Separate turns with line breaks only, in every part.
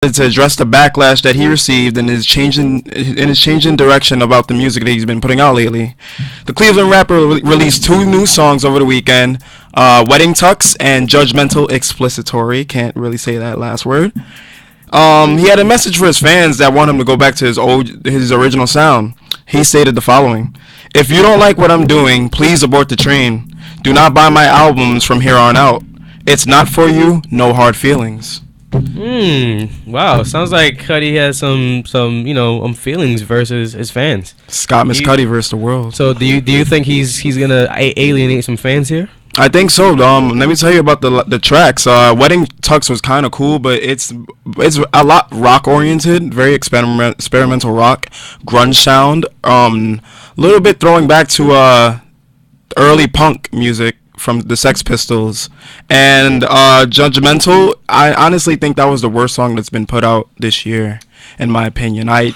to address the backlash that he received and his changing direction about the music that he's been putting out lately. The Cleveland rapper released two new songs over the weekend, Wedding Tux and Judgmental Explicitory. Can't really say that last word. He had a message for his fans that want him to go back to his original sound. He stated the following: "If you don't like what I'm doing, please abort the train. Do not buy my albums from here on out. It's not for you, no hard feelings."
Wow. Sounds like Cudi has some feelings versus his fans.
Scott Miss Cudi versus the world.
So do you think he's gonna alienate some fans here?
I think so. Let me tell you about the tracks. Wedding Tux was kind of cool, but it's a lot rock oriented, very experimental rock, grunge sound. Little bit throwing back to early punk music from the Sex Pistols. And Judgmental, I honestly think that was the worst song that's been put out this year, in my opinion. I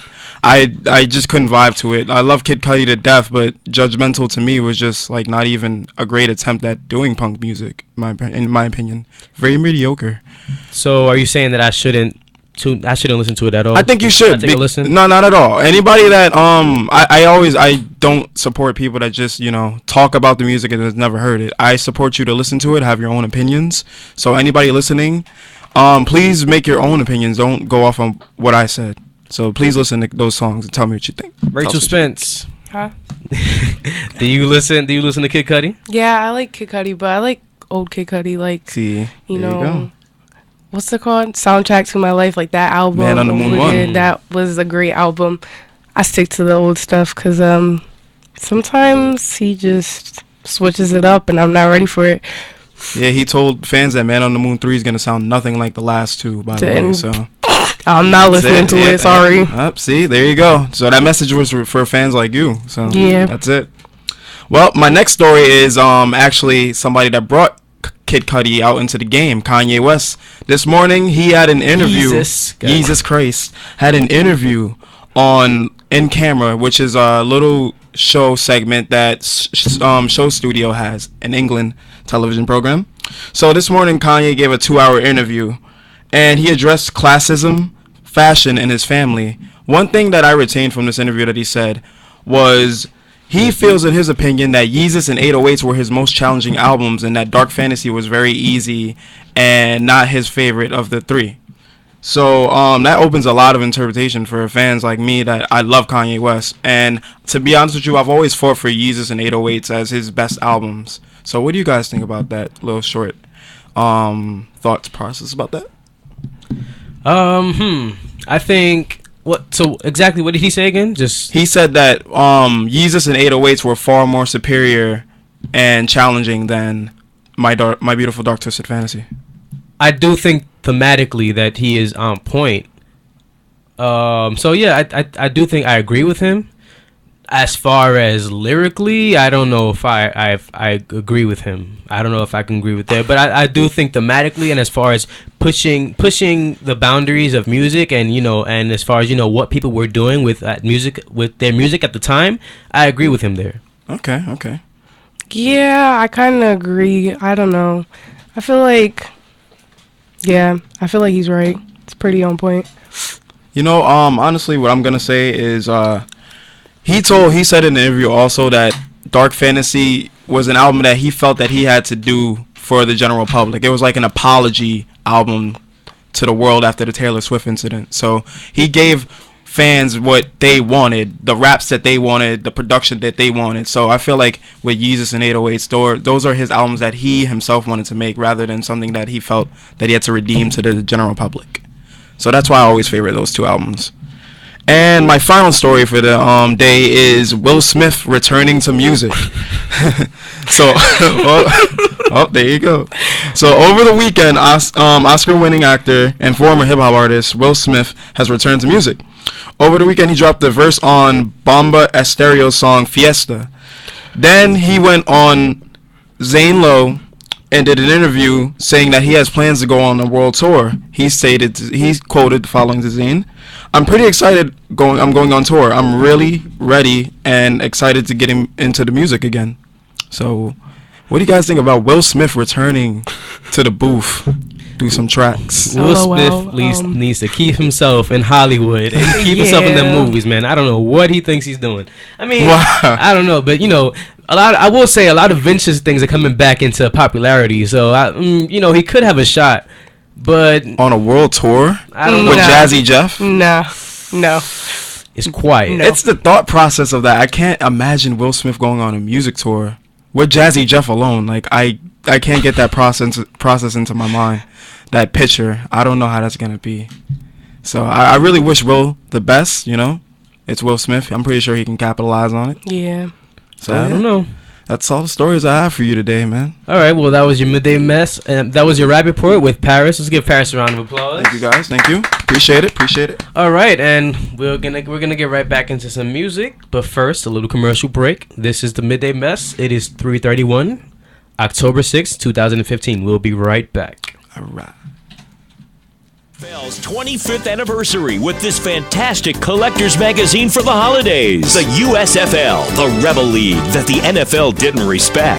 just couldn't vibe to it. I love Kid Cudi to death, but Judgmental to me was just like not even a great attempt at doing punk music, in my opinion. Very mediocre.
So are you saying that I shouldn't listen to it at all?
I think you should.
Listen.
No, not at all. Anybody that I don't support people that just talk about the music and has never heard it. I support you to listen to it, have your own opinions. So anybody listening, please make your own opinions. Don't go off on what I said. So please listen to those songs and tell me what you think.
Rachel Spence.
Huh?
Do you listen to Kid Cudi?
Yeah, I like Kid Cudi, but I like old Kid Cudi. Like,
see,
you know, what's it called? Soundtrack to My Life, like that album.
Man on the Moon 1.
That was a great album. I stick to the old stuff because sometimes he just switches it up and I'm not ready for it.
Yeah, he told fans that Man on the Moon 3 is going to sound nothing like the last two, by the way, so...
I'm not listening to it, sorry.
See, there you go. So that message was for fans like you, so
yeah.
That's it. Well, my next story is actually somebody that brought Kid Cudi out into the game, Kanye West. This morning, he had an interview. Jesus Christ. Had an interview on In Camera, which is a little show segment that Show Studio has, an England television program. So this morning, Kanye gave a 2-hour interview, and he addressed classism, fashion, and his family. One thing that I retained from this interview that he said was he feels, in his opinion, that Yeezus and 808s were his most challenging albums and that Dark Fantasy was very easy and not his favorite of the three. So that opens a lot of interpretation for fans like me that I love Kanye West. And to be honest with you, I've always fought for Yeezus and 808s as his best albums. So what do you guys think about that little short thoughts process about that?
I think so exactly what did he say again?
He said that Yeezus and 808s were far more superior and challenging than My Beautiful Dark Twisted Fantasy.
I do think thematically that he is on point. So yeah, I do think I agree with him. As far as lyrically, I don't know if I agree with him. I don't know if I can agree with that, but I do think thematically, and as far as pushing the boundaries of music, and and as far as what people were doing with their music at the time, I agree with him there.
Okay.
Yeah, I kind of agree. I don't know. I feel like he's right. It's pretty on point.
Honestly, what I'm gonna say is he said in the interview also that Dark Fantasy was an album that he felt that he had to do for the general public. It was like an apology album to the world after the Taylor Swift incident. So he gave fans what they wanted, the raps that they wanted, the production that they wanted. So I feel like with Yeezus and 808s, those are his albums that he himself wanted to make rather than something that he felt that he had to redeem to the general public. So that's why I always favorite those two albums. And my final story for the day is Will Smith returning to music. So, there you go. So over the weekend, Oscar-winning actor and former hip-hop artist Will Smith has returned to music. Over the weekend, he dropped the verse on Bomba Estereo's song Fiesta. Then he went on Zane Lowe and did an interview saying that he has plans to go on a world tour. He quoted the following to Zane: "I'm pretty excited. I'm going on tour. I'm really ready and excited to get him into the music again." So, what do you guys think about Will Smith returning to the booth? do some tracks.
Will
LOL,
Smith needs to keep himself in Hollywood and keep himself in the
Yeah.
movies, man. I don't know what he thinks he's doing. I mean,
Wow.
I don't know, but I will say a lot of Vince's things are coming back into popularity. So he could have a shot, but
On a world tour
I don't
with
know.
No.
Jazzy Jeff.
No.
It's quiet.
No.
It's the thought process of that. I can't imagine Will Smith going on a music tour with Jazzy Jeff alone. Like I can't get that process into my mind. That picture. I don't know how that's gonna be. So I really wish Will the best. It's Will Smith. I'm pretty sure he can capitalize on it.
Yeah.
So
I don't know.
That's all the stories I have for you today, man.
All right, well, that was your midday mess, and that was your rap report with Paris. Let's give Paris a round of applause.
Thank you guys. Thank you. Appreciate it.
All right, and we're gonna get right back into some music, but first a little commercial break. This is the midday mess. It is 3:31, October 6th, 2015. We'll be right back.
All right.
NFL's 25th anniversary with this fantastic collector's magazine for the holidays. The USFL, the Rebel League that the NFL didn't respect.